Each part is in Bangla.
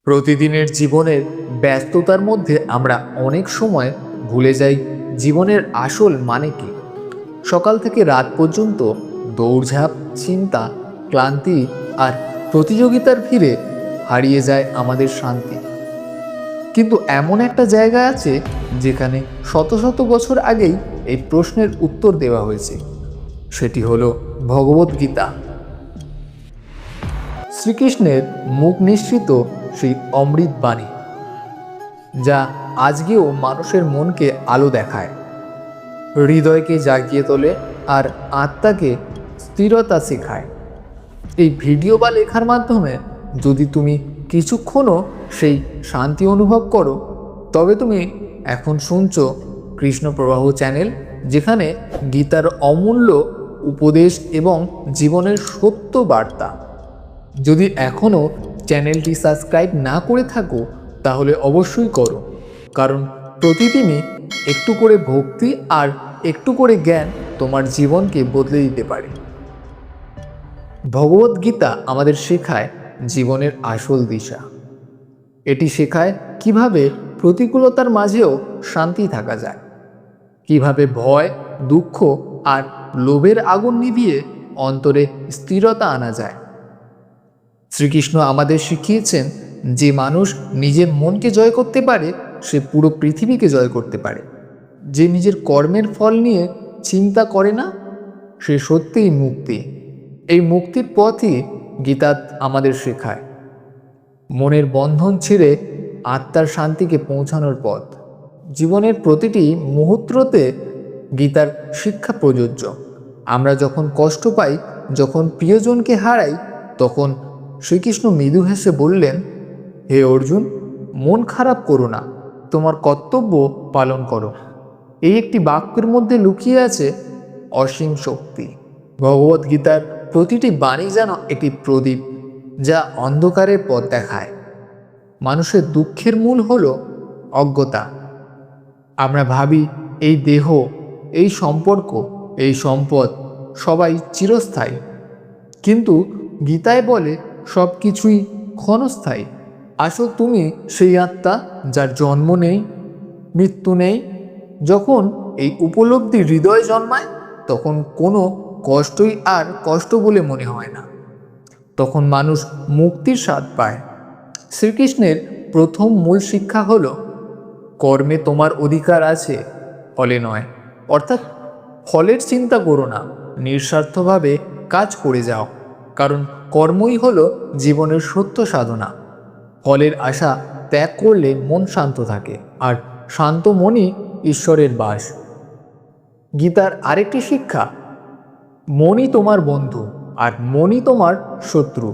প্রতিদিনের জীবনের ব্যস্ততার মধ্যে আমরা অনেক সময় ভুলে যাই জীবনের আসল মানে কি। সকাল থেকে রাত পর্যন্ত দৌড়ঝাঁপ, চিন্তা, ক্লান্তি আর প্রতিযোগিতার ভিড়ে হারিয়ে যায় আমাদের শান্তি। কিন্তু এমন একটা জায়গা আছে যেখানে শত শত বছর আগেই এই প্রশ্নের উত্তর দেওয়া হয়েছে। সেটি হলো ভগবদ্গীতা। শ্রীকৃষ্ণের মুখ নিঃসৃত সেই অমৃত বাণী, যা আজকেও মানুষের মনকে আলো দেখায়, হৃদয়কে জাগিয়ে তোলে আর আত্মাকে স্থিরতা শেখায়। এই ভিডিও বা লেখার মাধ্যমে যদি তুমি কিছুক্ষণও সেই শান্তি অনুভব করো, তবে তুমি এখন শুনছো কৃষ্ণ প্রবাহ চ্যানেল, যেখানে গীতার অমূল্য উপদেশ এবং জীবনের সত্য বার্তা। যদি এখনও চ্যানেলটি সাবস্ক্রাইব না করে থাকো, তাহলে অবশ্যই করো, কারণ প্রতিদিনই একটু করে ভক্তি আর একটু করে জ্ঞান তোমার জীবনকে বদলে দিতে পারে। ভগবদ্গীতা আমাদের শেখায় জীবনের আসল দিশা। এটি শেখায় কিভাবে প্রতিকূলতার মাঝেও শান্তি থাকা যায়, কিভাবে ভয়, দুঃখ আর লোভের আগুন নিভিয়ে অন্তরে স্থিরতা আনা যায়। শ্রীকৃষ্ণ আমাদের শিখিয়েছেন, যে মানুষ নিজের মনকে জয় করতে পারে, সে পুরো পৃথিবীকে জয় করতে পারে। যে নিজের কর্মের ফল নিয়ে চিন্তা করে না, সে সত্যিই মুক্তি। এই মুক্তির পথই গীতা আমাদের শেখায়। মনের বন্ধন ছিঁড়ে আত্মার শান্তিকে পৌঁছানোর পথ। জীবনের প্রতিটি মুহূর্তে গীতার শিক্ষা প্রযোজ্য। আমরা যখন কষ্ট পাই, যখন প্রিয়জনকে হারাই, তখন শ্রীকৃষ্ণ মৃদু হেসে বললেন, হে অর্জুন, মন খারাপ করো না, তোমার কর্তব্য পালন করো। এই একটি বাক্যের মধ্যে লুকিয়ে আছে অসীম শক্তি। ভগবদ্গীতার প্রতিটি বাণী যেন একটি প্রদীপ, যা অন্ধকারের পথ দেখায়। মানুষের দুঃখের মূল হলো অজ্ঞতা। আমরা ভাবি এই দেহ, এই সম্পর্ক, এই সম্পদ সবাই চিরস্থায়ী, কিন্তু গীতায় বলে সব কিছুই ক্ষণস্থায়ী। আসল তুমি সেই আত্মা যার জন্ম নেই, মৃত্যু নেই। যখন এই উপলব্ধি হৃদয়ে জন্মায়, তখন কোনো কষ্টই আর কষ্ট বলে মনে হয় না। তখন মানুষ মুক্তির স্বাদ পায়। শ্রীকৃষ্ণের প্রথম মূল শিক্ষা হলো, কর্মে তোমার অধিকার আছে, ফলে নয়। অর্থাৎ ফলের চিন্তা করো না, নিঃস্বার্থভাবে কাজ করে যাও, কারণ কর্মই হলো জীবনের সত্য সাধনা। ফলের আশা ত্যাগ করলে মন শান্ত থাকে, আর শান্ত মনই ঈশ্বরের বাস। গীতার আরেকটি শিক্ষা, মনই তোমার বন্ধু আর মনই তোমার শত্রু।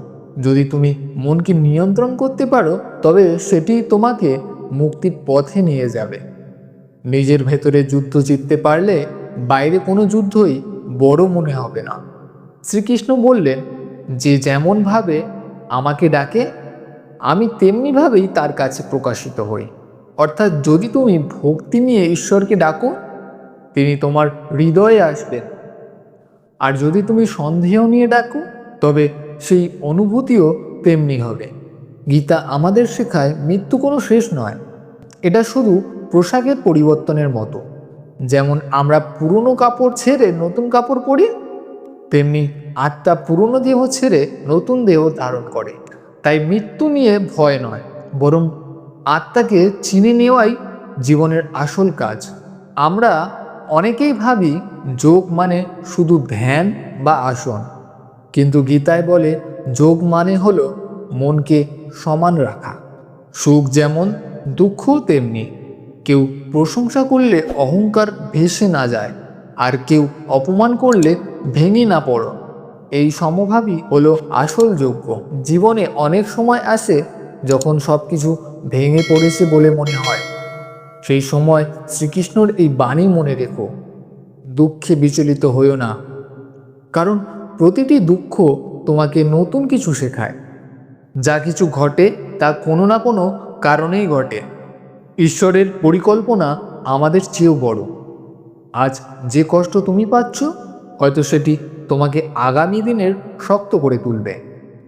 যদি তুমি মনকে নিয়ন্ত্রণ করতে পারো, তবে সেটি তোমাকে মুক্তির পথে নিয়ে যাবে। নিজের ভেতরে যুদ্ধ জিততে পারলে বাইরে কোনো যুদ্ধই বড় মনে হবে না। শ্রীকৃষ্ণ বললেন, যে যেমনভাবে আমাকে ডাকে, আমি তেমনিভাবেই তার কাছে প্রকাশিত হই। অর্থাৎ যদি তুমি ভক্তি নিয়ে ঈশ্বরকে ডাকো, তিনি তোমার হৃদয়ে আসবেন। আর যদি তুমি সন্দেহ নিয়ে ডাকো, তবে সেই অনুভূতিও তেমনি হবে। গীতা আমাদের শেখায় মৃত্যু কোনো শেষ নয়, এটা শুধু পোশাকের পরিবর্তনের মতো। যেমন আমরা পুরনো কাপড় ছেড়ে নতুন কাপড় পরি, তেমনি আত্মা পুরনো দেহ ছেড়ে নতুন দেহ ধারণ করে। তাই মৃত্যু নিয়ে ভয় নয়, বরং আত্মাকে চিনে নেওয়াই জীবনের আসল কাজ। আমরা অনেকেই ভাবি যোগ মানে শুধু ধ্যান বা আসন, কিন্তু গীতায় বলে যোগ মানে হলো মনকে সমান রাখা। সুখ যেমন, দুঃখ তেমনি। কেউ প্রশংসা করলে অহংকার ভেসে না যায়, আর কেউ অপমান করলে ভেঙে না পড়ো। এই সমভাবই হলো আসল যোগ্য। জীবনে অনেক সময় আসে যখন সব কিছু ভেঙে পড়েছে বলে মনে হয়। সেই সময় শ্রীকৃষ্ণর এই বাণী মনে রেখো, দুঃখে বিচলিত হইও না, কারণ প্রতিটি দুঃখ তোমাকে নতুন কিছু শেখায়। যা কিছু ঘটে তা কোনো না কোনো কারণেই ঘটে। ঈশ্বরের পরিকল্পনা আমাদের চেয়েও বড়। আজ যে কষ্ট তুমি পাচ্ছ, হয়তো সেটি তোমাকে আগামী দিনের শক্ত করে তুলবে।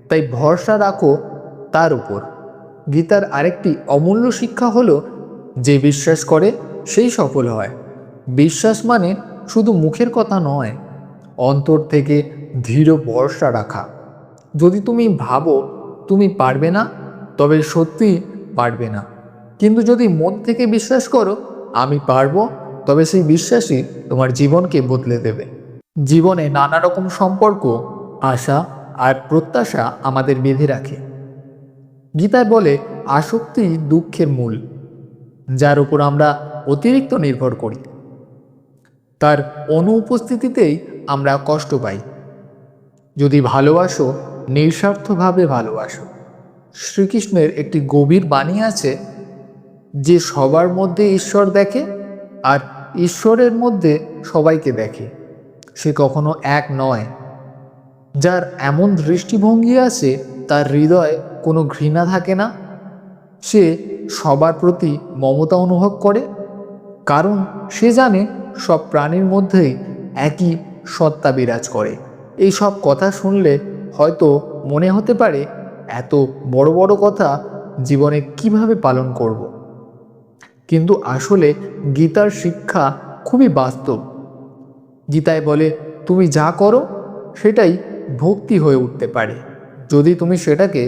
তাই ভরসা রাখো তার উপর। গীতার আরেকটি অমূল্য শিক্ষা হলো, যে বিশ্বাস করে সেই সফল হয়। বিশ্বাস মানে শুধু মুখের কথা নয়, অন্তর থেকে দৃঢ় ভরসা রাখা। যদি তুমি ভাবো তুমি পারবে না, তবে সত্যি পারবে না। কিন্তু যদি মন থেকে বিশ্বাস করো আমি পারবো, তবে সেই বিশ্বাসই তোমার জীবনকে বদলে দেবে। জীবনে নানা রকম সম্পর্ক, আশা আর প্রত্যাশা আমাদের বেঁধে রাখে। গীতায় বলে আসক্তি দুঃখের মূল, যার উপর আমরা অতিরিক্ত নির্ভর করি। তার অনুপস্থিতিতেই আমরা কষ্ট পাই। যদি ভালোবাসো, নিঃস্বার্থভাবে ভালোবাসো। শ্রীকৃষ্ণের একটি গভীর বাণী আছে, যে সবার মধ্যে ঈশ্বর দেখে আর ঈশ্বরের মধ্যে সবাইকে দেখে, সে কখনো এক নয়। যার এমন দৃষ্টিভঙ্গি আছে, তার হৃদয়ে কোনো ঘৃণা থাকে না। সে সবার প্রতি মমতা অনুভব করে, কারণ সে জানে সব প্রাণীর মধ্যেই একই সত্তা বিরাজ করে। এই সব কথা শুনলে হয়তো মনে হতে পারে, এত বড় বড় কথা জীবনে কিভাবে পালন করব। কিন্তু আসলে গীতার শিক্ষা খুবই বাস্তব। গীতায় বলে তুমি যা করো সেটাই ভক্তি হয়ে উঠতে পারে, যদি তুমি সেটাকে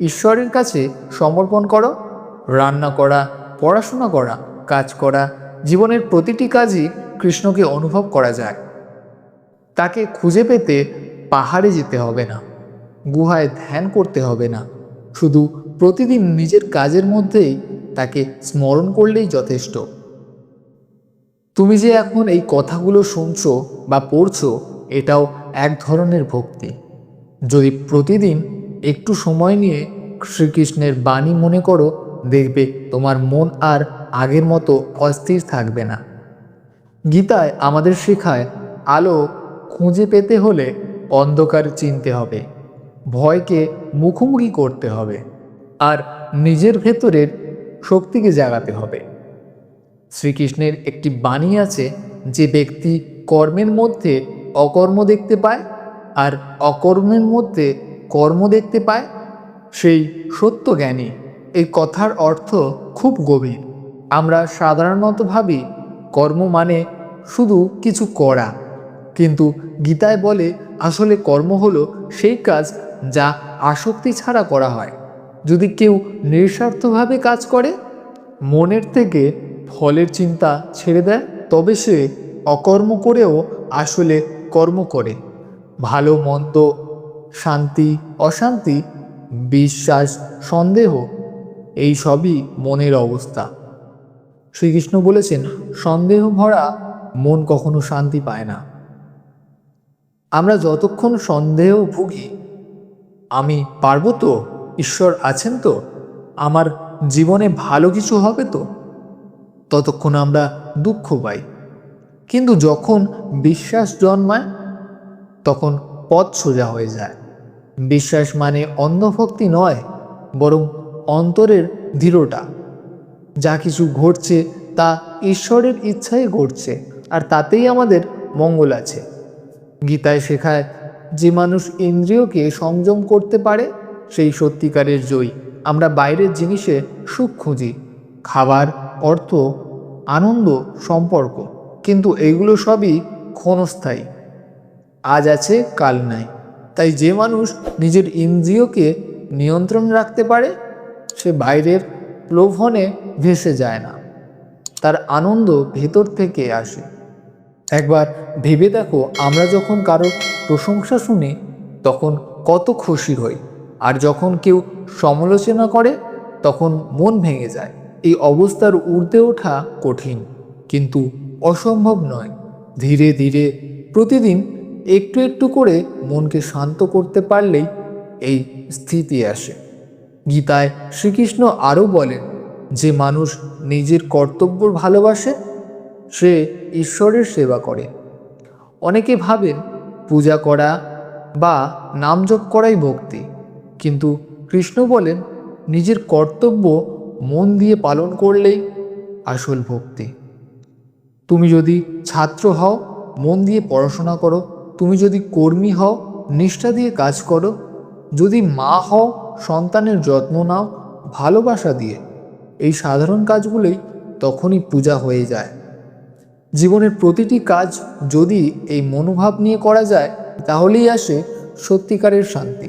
ঈশ্বরের কাছে সমর্পণ করো। রান্না করা, পড়াশোনা করা, কাজ করা, জীবনের প্রতিটি কাজই কৃষ্ণকে অনুভব করা যায়। তাকে খুঁজে পেতে পাহাড়ে যেতে হবে না, গুহায় ধ্যান করতে হবে না। শুধু প্রতিদিন নিজের কাজের মধ্যেই তাকে স্মরণ করলেই যথেষ্ট। তুমি যে এখন এই কথাগুলো শুনছো বা পড়ছো, এটাও এক ধরনের ভক্তি। যদি প্রতিদিন একটু সময় নিয়ে শ্রীকৃষ্ণের বাণী মনে করো, দেখবে তোমার মন আর আগের মতো অস্থির থাকবে না। গীতায় আমাদের শেখায়, আলো খুঁজে পেতে হলে অন্ধকার চিনতে হবে, ভয়কে মুখোমুখি করতে হবে, আর নিজের ভেতরের শক্তিকে জাগাতে হবে। শ্রীকৃষ্ণের একটি বাণী আছে, যে ব্যক্তি কর্মের মধ্যে অকর্ম দেখতে পায় আর অকর্মের মধ্যে কর্ম দেখতে পায়, সেই সত্য জ্ঞানী। এই কথার অর্থ খুব গভীর। আমরা সাধারণত ভাবি কর্ম মানে শুধু কিছু করা, কিন্তু গীতায় বলে আসলে কর্ম হলো সেই কাজ যা আসক্তি ছাড়া করা হয়। যদি কেউ নিঃস্বার্থভাবে কাজ করে, মনের থেকে ফলের চিন্তা ছেড়ে দেয়, তবে সে অকর্ম করেও আসলে কর্ম করে। ভালো মন্দ, শান্তি অশান্তি, বিশ্বাস সন্দেহ, এই সবই মনের অবস্থা। শ্রীকৃষ্ণ বলেছেন, সন্দেহ ভরা মন কখনো শান্তি পায় না। আমরা যতক্ষণ সন্দেহ ভুগি, আমি পারবো তো, ঈশ্বর আছেন তো, আমার জীবনে ভালো কিছু হবে তো, ততক্ষণ আমরা দুঃখ পাই। কিন্তু যখন বিশ্বাস জন্মায়, তখন পথ সোজা হয়ে যায়। বিশ্বাস মানে অন্ধভক্তি নয়, বরং অন্তরের দৃঢ়তা। যা কিছু ঘটছে তা ঈশ্বরের ইচ্ছায় ঘটছে, আর তাতেই আমাদের মঙ্গল আছে। গীতায় শেখায়, যে মানুষ ইন্দ্রিয়কে সংযম করতে পারে সেই সত্যিকারের জয়ী। আমরা বাইরের জিনিসে সুখ খুঁজি, খাবার, অর্থ, আনন্দ, সম্পর্ক, কিন্তু এগুলো সবই ক্ষণস্থায়ী। আজ আছে কাল নাই। তাই যে মানুষ নিজের ইন্দ্রিয়কে নিয়ন্ত্রণ রাখতে পারে, সে বাইরের লোভনে ভেসে যায় না, তার আনন্দ ভেতর থেকে আসে। একবার ভেবে দেখো, আমরা যখন কারোর প্রশংসা শুনি তখন কত খুশি হই, আর যখন কেউ সমালোচনা করে তখন মন ভেঙে যায়। এই অবস্থার ঊর্ধ্বে ওঠা কঠিন, কিন্তু অসম্ভব নয়। ধীরে ধীরে প্রতিদিন একটু একটু করে মনকে শান্ত করতে পারলেই এই স্থিতি আসে। গীতায় শ্রীকৃষ্ণ আরও বলেন, যে মানুষ নিজের কর্তব্য ভালোবাসে সে ঈশ্বরের সেবা করে। অনেকে ভাবেন পূজা করা বা নাম জপ করাই ভক্তি, কিন্তু কৃষ্ণ বলেন নিজের কর্তব্য মন দিয়ে পালন করলেই আসল ভক্তি। তুমি যদি ছাত্র হও, মন দিয়ে পড়াশোনা করো। তুমি যদি কর্মী হও, নিষ্ঠা দিয়ে কাজ করো। যদি মা হও, সন্তানের যত্ন নাও, ভালোবাসা দিয়ে। এই সাধারণ কাজগুলোই তখনই পূজা হয়ে যায়। জীবনের প্রতিটি কাজ যদি এই মনোভাব নিয়ে করা যায়, তাহলেই আসে সত্যিকারের শান্তি।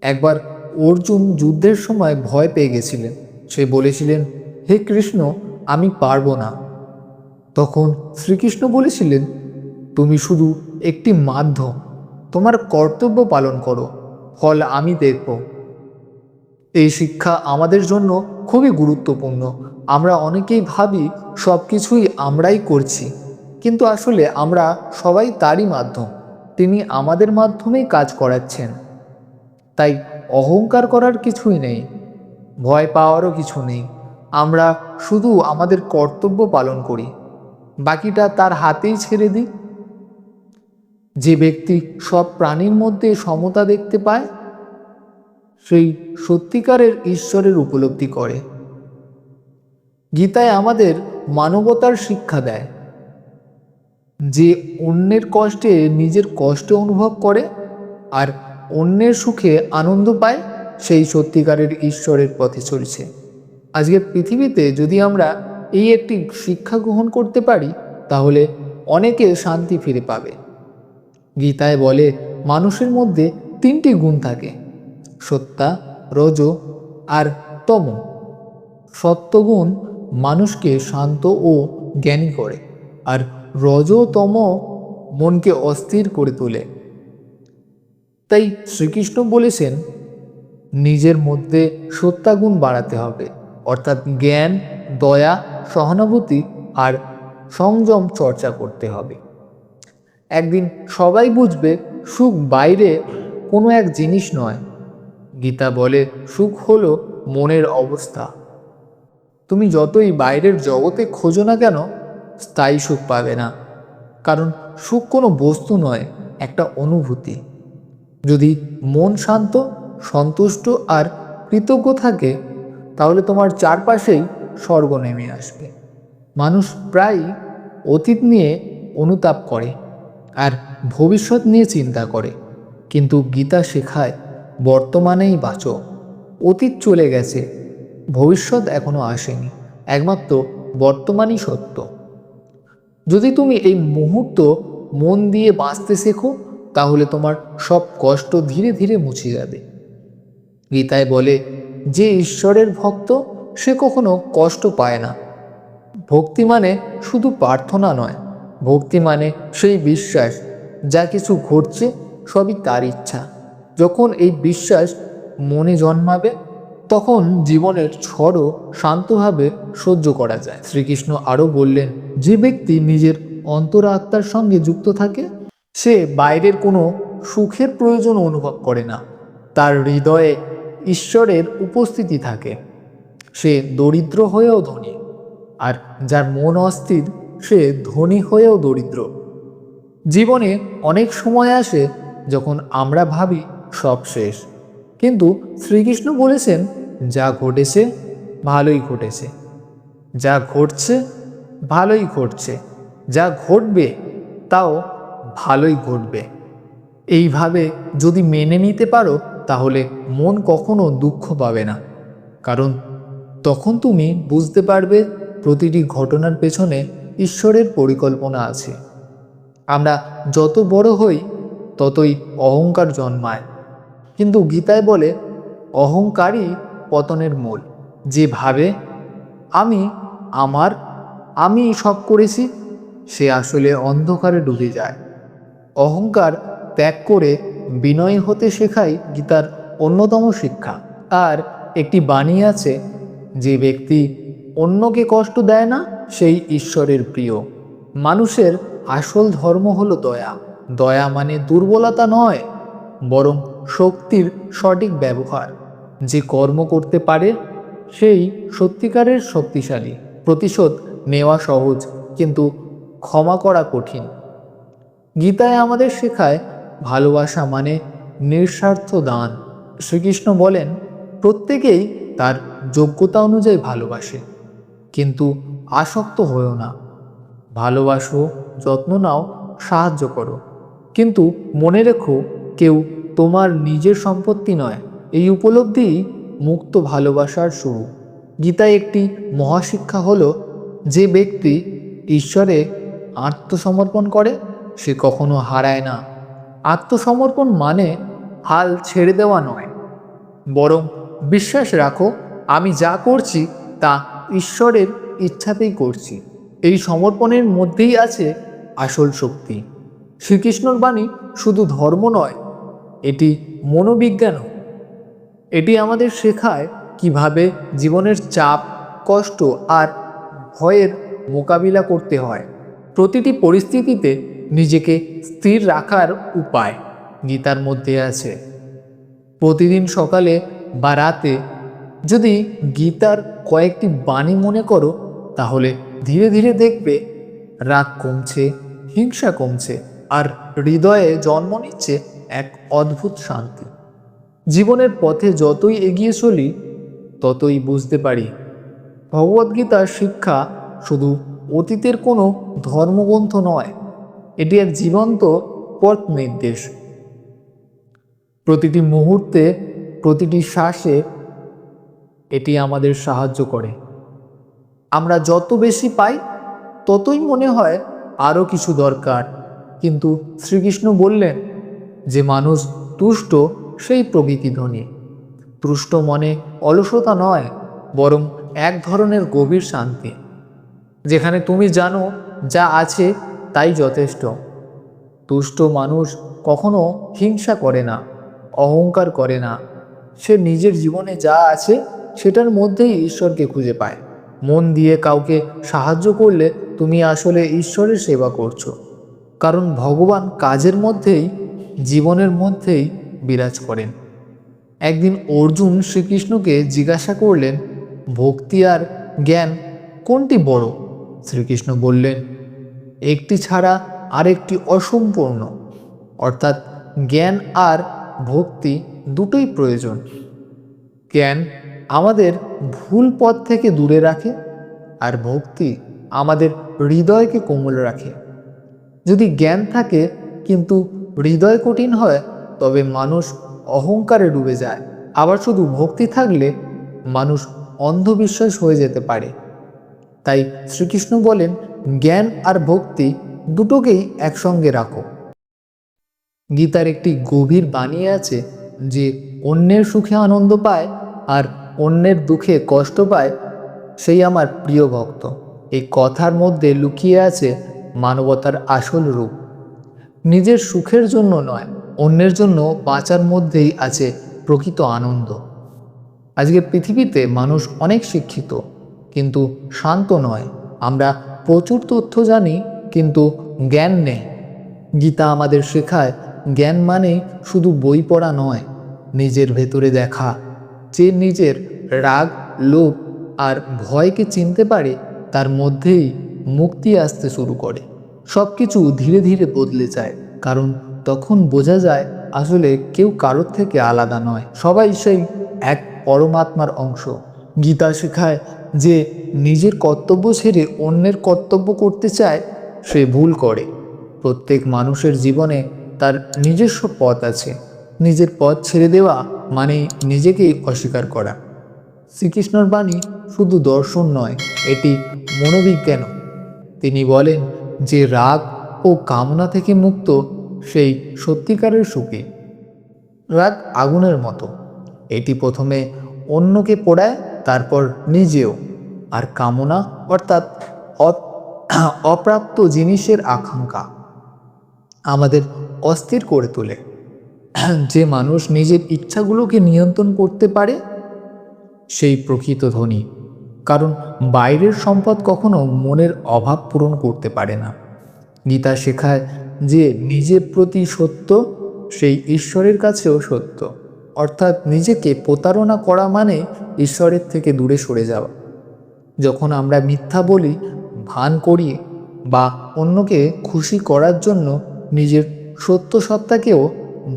একবার অর্জুন যুদ্ধের সময় ভয় পেয়ে গেছিলেন। সে বলেছিলেন, হে কৃষ্ণ, আমি পারবো না। তখন শ্রীকৃষ্ণ বলেছিলেন, তুমি শুধু একটি মাধ্যম, তোমার কর্তব্য পালন করো, ফল আমি দেখব। এই শিক্ষা আমাদের জন্য খুবই গুরুত্বপূর্ণ। আমরা অনেকেই ভাবি সব কিছুই আমরাই করছি, কিন্তু আসলে আমরা সবাই তারই মাধ্যম। তিনি আমাদের মাধ্যমেই কাজ করাচ্ছেন। তাই অহংকার করার কিছুই নেই, ভয় পাওয়ারও কিছু নেই। আমরা শুধু আমাদের কর্তব্য পালন করি, বাকিটা তার হাতেই ছেড়ে দিই। যে ব্যক্তি সব প্রাণীর মধ্যে সমতা দেখতে পায়, সেই সত্যিকারের ঈশ্বরের উপলব্ধি করে। গীতায় আমাদের মানবতার শিক্ষা দেয়। যে অন্যের কষ্টে নিজের কষ্ট অনুভব করে আর অন্যের সুখে আনন্দ পায়, সেই সত্যিকারের ঈশ্বরের পথে চলছে। আজকের পৃথিবীতে যদি আমরা এই একটি শিক্ষা গ্রহণ করতে পারি, তাহলে অনেকে শান্তি ফিরে পাবে। গীতায় বলে, মানুষের মধ্যে তিনটি গুণ থাকে, সত্তা, রজ আর তম। সত্যগুণ মানুষকে শান্ত ও জ্ঞানী করে, আর রজতম মনকে অস্থির করে তোলে। তাই শ্রীকৃষ্ণ বলেছেন, নিজের মধ্যে সত্যাগুণ বাড়াতে হবে, অর্থাৎ জ্ঞান, দয়া, সহানুভূতি আর সংযম চর্চা করতে হবে। একদিন সবাই বুঝবে সুখ বাইরে কোনো এক জিনিস নয়। গীতা বলে, সুখ হলো মনের অবস্থা। তুমি যতই বাইরের জগতে খোঁজো না কেন, স্থায়ী সুখ পাবে না। কারণ সুখ কোনো বস্তু নয়, একটা অনুভূতি। যদি মন শান্ত, সন্তুষ্ট আর কৃতজ্ঞ থাকে, তাহলে তোমার চারপাশেই স্বর্গ নেমে আসবে। মানুষ প্রায়ই অতীত নিয়ে অনুতাপ করে আর ভবিষ্যৎ নিয়ে চিন্তা করে, কিন্তু গীতা শেখায় বর্তমানেই বাঁচো। অতীত চলে গেছে, ভবিষ্যৎ এখনো আসেনি, একমাত্র বর্তমানই সত্য। যদি তুমি এই মুহূর্ত মন দিয়ে বাঁচতে শেখো, তাহলে তোমার সব কষ্ট ধীরে ধীরে মুছে যাবে। গীতায় বলে, যে ঈশ্বরের ভক্ত সে কখনো কষ্ট পায় না। ভক্তি মানে শুধু প্রার্থনা নয়, ভক্তি মানে সেই বিশ্বাস যা কিছু ঘটছে সবই তার ইচ্ছা। যখন এই বিশ্বাস মনে জন্মাবে, তখন জীবনের ঝড়ও শান্তভাবে সহ্য করা যায়। শ্রীকৃষ্ণ আরও বললেন, যে ব্যক্তি নিজের অন্তরাত্মার সঙ্গে যুক্ত থাকে, সে বাইরের কোনো সুখের প্রয়োজন অনুভব করে না। তার হৃদয়ে ঈশ্বরের উপস্থিতি থাকে। সে দরিদ্র হয়েও ধনী, আর যার মন অস্থির সে ধনী হয়েও দরিদ্র। জীবনে অনেক সময় আসে যখন আমরা ভাবি সব শেষ, কিন্তু শ্রীকৃষ্ণ বলেছেন, যা ঘটেছে ভালোই ঘটেছে, যা ঘটছে ভালোই ঘটছে, যা ঘটবে তাও ভালোই ঘটবে। এইভাবে যদি মেনে নিতে পারো, তাহলে মন কখনো দুঃখ পাবে না। কারণ তখন তুমি বুঝতে পারবে প্রতিটি ঘটনার পেছনে ঈশ্বরের পরিকল্পনা আছে। আমরা যত বড় হই, ততই অহংকার জন্মায়, কিন্তু গীতায় বলে, অহংকারই পতনের মূল। যে ভাবে আমি আমার আমি সব করেছি, সে আসলে অন্ধকারে ডুবে যায়। অহংকার ত্যাগ করে বিনয়ী হতে শেখাই গীতার অন্যতম শিক্ষা। আর একটি বাণী আছে, যে ব্যক্তি অন্যকে কষ্ট দেয় না, সেই ঈশ্বরের প্রিয়। মানুষের আসল ধর্ম হলো দয়া। দয়া মানে দুর্বলতা নয়, বরং শক্তির সঠিক ব্যবহার। যে কর্ম করতে পারে সেই সত্যিকারের শক্তিশালী। প্রতিশোধ নেওয়া সহজ, কিন্তু ক্ষমা করা কঠিন। গীতায় আমাদের শেখায়, ভালোবাসা মানে নিঃস্বার্থ দান। শ্রীকৃষ্ণ বলেন, প্রত্যেকেই তার যোগ্যতা অনুযায়ী ভালোবাসে, কিন্তু আসক্ত হয়েও না। ভালোবাসো, যত্ন নাও, সাহায্য করো, কিন্তু মনে রেখো, কেউ তোমার নিজের সম্পত্তি নয়। এই উপলব্ধি মুক্ত ভালোবাসার শুরু। গীতায় একটি মহাশিক্ষা হলো, যে ব্যক্তি ঈশ্বরে আত্মসমর্পণ করে সে কখনো হারায় না। আত্মসমর্পণ মানে হাল ছেড়ে দেওয়া নয়, বরং বিশ্বাস রাখো আমি যা করছি তা ঈশ্বরের ইচ্ছাতেই করছি। এই সমর্পণের মধ্যেই আছে আসল শক্তি। শ্রীকৃষ্ণর বাণী শুধু ধর্ম নয়, এটি মনোবিজ্ঞানও। এটি আমাদের শেখায় কিভাবে জীবনের চাপ, কষ্ট আর ভয়ের মোকাবিলা করতে হয়। প্রতিটি পরিস্থিতিতে নিজেকে স্থির রাখার উপায় গীতার মধ্যে আছে। প্রতিদিন সকালে বা রাতে যদি গীতার কয়েকটি বাণী মনে করো, তাহলে ধীরে ধীরে দেখবে রাগ কমছে, হিংসা কমছে, আর হৃদয়ে জন্ম নিচ্ছে এক অদ্ভুত শান্তি। জীবনের পথে যতই এগিয়ে চলি, ততই বুঝতে পারি ভগবদ্গীতার শিক্ষা শুধু অতীতের কোনো ধর্মগ্রন্থ নয়, এটি এক জীবন্ত পথ নির্দেশ। প্রতিটি মুহূর্তে, প্রতিটি শ্বাসে এটি আমাদের সাহায্য করে। আমরা যত বেশি পাই ততই মনে হয় আরও কিছু দরকার, কিন্তু শ্রীকৃষ্ণ বললেন যে মানুষ তুষ্ট সেই প্রকৃতি ধনী। তুষ্ট মনে অলসতা নয়, বরং এক ধরনের গভীর শান্তি, যেখানে তুমি জানো যা আছে তাই যথেষ্ট। তুষ্ট মানুষ কখনো হিংসা করে না, অহংকার করে না। সে নিজের জীবনে যা আছে সেটার মধ্যেই ঈশ্বরকে খুঁজে পায়। মন দিয়ে কাউকে সাহায্য করলে তুমি আসলে ঈশ্বরের সেবা করছো, কারণ ভগবান কাজের মধ্যেই, জীবনের মধ্যেই বিরাজ করেন। একদিন অর্জুন শ্রীকৃষ্ণকে জিজ্ঞাসা করলেন, ভক্তি আর জ্ঞান কোনটি বড়? শ্রীকৃষ্ণ বললেন, একটি ছাড়া আরেকটি অসম্পূর্ণ। অর্থাৎ জ্ঞান আর ভক্তি দুটোই প্রয়োজন। জ্ঞান আমাদের ভুল পথ থেকে দূরে রাখে, আর ভক্তি আমাদের হৃদয়কে কোমল রাখে। যদি জ্ঞান থাকে কিন্তু হৃদয় কঠিন হয়, তবে মানুষ অহংকারে ডুবে যায়। আবার শুধু ভক্তি থাকলে মানুষ অন্ধবিশ্বাস হয়ে যেতে পারে। তাই শ্রীকৃষ্ণ বলেন, জ্ঞান আর ভক্তি দুটোকেই একসঙ্গে রাখো। গীতার একটি গভীর বাণী আছে যে অন্যের সুখে আনন্দ পায় আর অন্যের দুঃখে কষ্ট পায়, সেই আমার প্রিয় ভক্ত। এই কথার মধ্যে লুকিয়ে আছে মানবতার আসল রূপ। নিজের সুখের জন্য নয়, অন্যের জন্য বাঁচার মধ্যেই আছে প্রকৃত আনন্দ। আজকে পৃথিবীতে মানুষ অনেক শিক্ষিত কিন্তু শান্ত নয়। আমরা প্রচুর তথ্য জানি কিন্তু জ্ঞান নেই। গীতা আমাদের শেখায় জ্ঞান মানে শুধু বই পড়া নয়, নিজের ভেতরে দেখা। যে নিজের রাগ, লোভ আর ভয়কে চিনতে পারে, তার মধ্যেই মুক্তি আসতে শুরু করে। সব কিছু ধীরে ধীরে বদলে যায়, কারণ তখন বোঝা যায় আসলে কেউ কারোর থেকে আলাদা নয়, সবাই সেই এক পরমাত্মার অংশ। গীতা শেখায় যে নিজের কর্তব্য ছেড়ে অন্যের কর্তব্য করতে চায় সে ভুল করে। প্রত্যেক মানুষের জীবনে তার নিজস্ব পথ আছে। নিজের পথ ছেড়ে দেওয়া মানে নিজেকেই অস্বীকার করা। শ্রীকৃষ্ণর বাণী শুধু দর্শন নয়, এটি মনোবিজ্ঞানও। তিনি বলেন যে রাগ ও কামনা থেকে মুক্ত সেই সত্যিকারের সুখী। রাগ আগুনের মতো, এটি প্রথমে অন্যকে পোড়ায়, তারপর নিজেও। আর কামনা অর্থাৎ অপ্রাপ্ত জিনিসের আকাঙ্ক্ষা আমাদের অস্থির করে তোলে। যে মানুষ নিজের ইচ্ছাগুলোকে নিয়ন্ত্রণ করতে পারে সেই প্রকৃত ধনী, কারণ বাইরের সম্পদ কখনো মনের অভাব পূরণ করতে পারে না। গীতা শেখায় যে নিজের প্রতি সত্য সেই ঈশ্বরের কাছেও সত্য। অর্থাৎ নিজেকে প্রতারণা করা মানে ঈশ্বরের থেকে দূরে সরে যাওয়া। যখন আমরা মিথ্যা বলি, ভান করি বা অন্যকে খুশি করার জন্য নিজের সত্য সত্তাকেও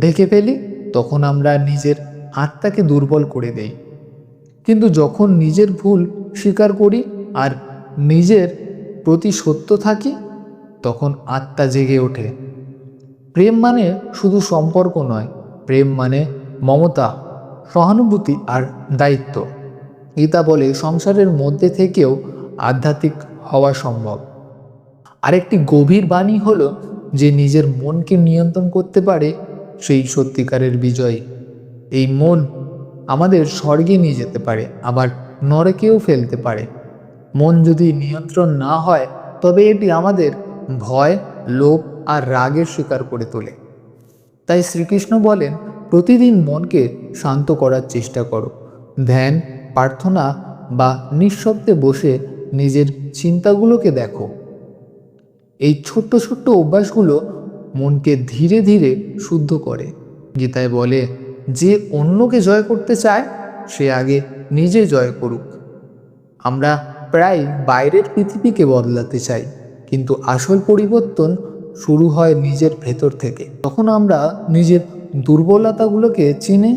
ঢেকে ফেলি, তখন আমরা নিজের আত্মাকে দুর্বল করে দেই। কিন্তু যখন নিজের ভুল স্বীকার করি আর নিজের প্রতি সত্য থাকি, তখন আত্মা জেগে ওঠে। প্রেম মানে শুধু সম্পর্ক নয়, প্রেম মানে মমতা, সহানুভূতি আর দায়িত্ব। গীতা বলে সংসারের মধ্যে থেকেও আধ্যাত্মিক হওয়া সম্ভব। আরেকটি গভীর বাণী হলো, যে নিজের মনকে নিয়ন্ত্রণ করতে পারে সেই সত্যিকারের বিজয়ী। এই মন আমাদের স্বর্গে নিয়ে যেতে পারে, আবার নরকেও ফেলতে পারে। মন যদি নিয়ন্ত্রণ না হয়, তবে এটি আমাদের ভয়, লোভ আর রাগের শিকার করে তোলে। তাই শ্রীকৃষ্ণ বলেন, প্রতিদিন মনকে শান্ত করার চেষ্টা করো। ধ্যান, প্রার্থনা বা নিঃশব্দে বসে নিজের চিন্তাগুলোকে দেখো। এই ছোট্ট ছোট্ট অভ্যাসগুলো মনকে ধীরে ধীরে শুদ্ধ করে। গীতায় বলে, যে অন্যকে জয় করতে চায় সে আগে নিজে জয় করুক। আমরা প্রায় বাইরের পৃথিবীকে বদলাতে চাই, কিন্তু আসল পরিবর্তন শুরু হয় নিজের ভেতর থেকে। তখন আমরা নিজের দুর্বলতাগুলোকে চিনে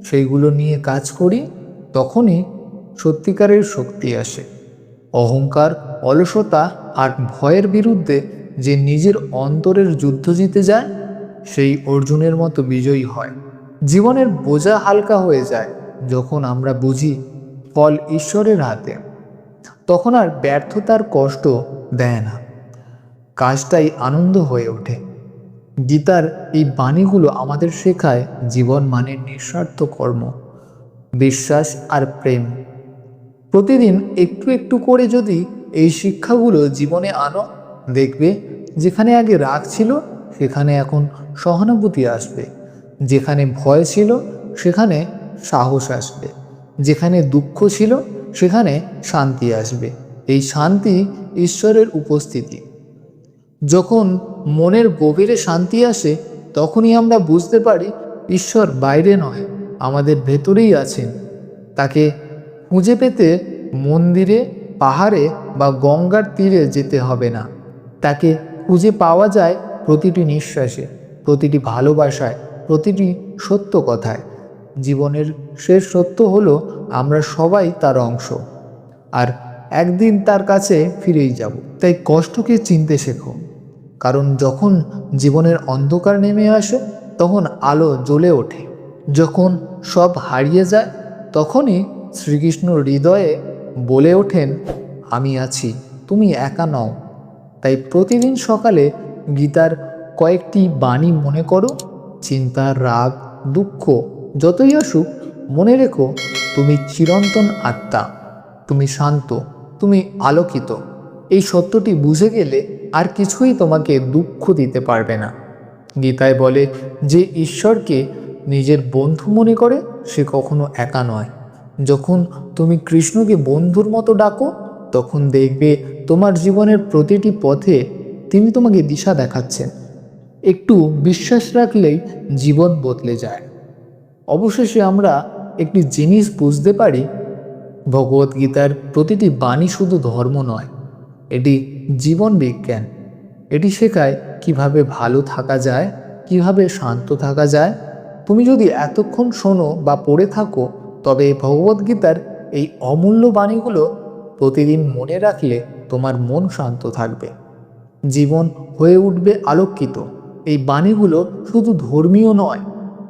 সেইগুলো নিয়ে কাজ করি, তখনই সত্যিকারের শক্তি আসে। অহংকার, অলসতা আর ভয়ের বিরুদ্ধে যে নিজের অন্তরের যুদ্ধ জিতে যায়, সেই অর্জুনের মতো বিজয়ী হয়। জীবনের বোঝা হালকা হয়ে যায় যখন আমরা বুঝি ফল ঈশ্বরের হাতে। তখন আর ব্যর্থতার কষ্ট দেয় না, কাজটাই আনন্দ হয়ে ওঠে। গীতার এই বাণীগুলো আমাদের শেখায় জীবন মানে নিঃস্বার্থ কর্ম, বিশ্বাস আর প্রেম। প্রতিদিন একটু একটু করে যদি এই শিক্ষাগুলো জীবনে আনো, দেখবে যেখানে আগে রাগ ছিল সেখানে এখন সহানুভূতি আসবে, যেখানে ভয় ছিল সেখানে সাহস আসবে, যেখানে দুঃখ ছিল সেখানে শান্তি আসবে। এই শান্তি ঈশ্বরের উপস্থিতি। যখন মনের গভীরে শান্তি আসে, তখনই আমরা বুঝতে পারি ঈশ্বর বাইরে নয়, আমাদের ভেতরেই আছেন। তাকে খুঁজে পেতে মন্দিরে, পাহাড়ে বা গঙ্গার তীরে যেতে হবে না। তাকে খুঁজে পাওয়া যায় প্রতিটি নিঃশ্বাসে, প্রতিটি ভালোবাসায়, প্রতিটি সত্য কথায়। জীবনের শেষ সত্য হলো, আমরা সবাই তার অংশ, আর একদিন তার কাছে ফিরেই যাব। তাই কষ্টকে চিনতে শেখো, কারণ যখন জীবনের অন্ধকার নেমে আসে তখন আলো জ্বলে ওঠে। যখন সব হারিয়ে যায় তখনই শ্রীকৃষ্ণ হৃদয়ে বলে ওঠেন, আমি আছি, তুমি একা নও। তাই প্রতিদিন সকালে গীতার কয়েকটি বাণী মনে করো। চিন্তা, রাগ, দুঃখ যতই আসুক, মনে রেখো তুমি চিরন্তন আত্মা, তুমি শান্ত, তুমি আলোকিত। এই সত্যটি বুঝে গেলে আর কিছুই তোমাকে দুঃখ দিতে পারবে না। গীতায় বলে, যে ঈশ্বরকে নিজের বন্ধু মনে করে সে কখনো একা নয়। যখন তুমি কৃষ্ণকে বন্ধুর মতো ডাকো, তখন দেখবে তোমার জীবনের প্রতিটি পথে তিনি তোমাকে দিশা দেখাচ্ছেন। একটু বিশ্বাস রাখলেই জীবন বদলে যায়। অবশেষে আমরা একটি জিনিস বুঝতে পারি, ভগবদ্গীতার প্রতিটি বাণী শুধু ধর্ম নয়, এটি জীবন বিজ্ঞান। এটি শেখায় কিভাবে ভালো থাকা যায়, কিভাবে শান্ত থাকা যায়। তুমি যদি এতক্ষণ শোনো বা পড়ে থাকো, তবে ভগবদ্গীতার এই অমূল্য বাণীগুলো প্রতিদিন মনে রাখলে তোমার মন শান্ত থাকবে, জীবন হয়ে উঠবে আলোকিত। এই বাণীগুলো শুধু ধর্মীয় নয়,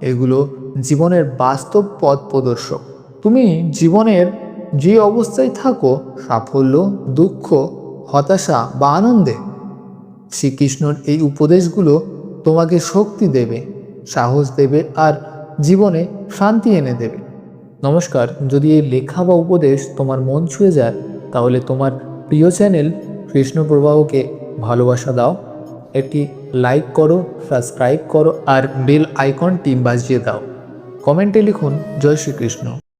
এগুলো জীবনের বাস্তব পথ প্রদর্শক। তুমি জীবনের যে অবস্থায় থাকো, সাফল্য, দুঃখ, হতাশা বা আনন্দে, শ্রীকৃষ্ণর এই উপদেশগুলো তোমাকে শক্তি দেবে, সাহস দেবে আর জীবনে শান্তি এনে দেবে। নমস্কার, যদি এই লেখা বা উপদেশ তোমার মন ছুঁয়ে যায়, তাহলে তোমার প্রিয় চ্যানেল কৃষ্ণ প্রবাহকে ভালোবাসা দাও, একটি লাইক করো, সাবস্ক্রাইব করো আর বেল আইকনটি বাজিয়ে দাও। কমেন্টে লিখুন, জয় শ্রীকৃষ্ণ।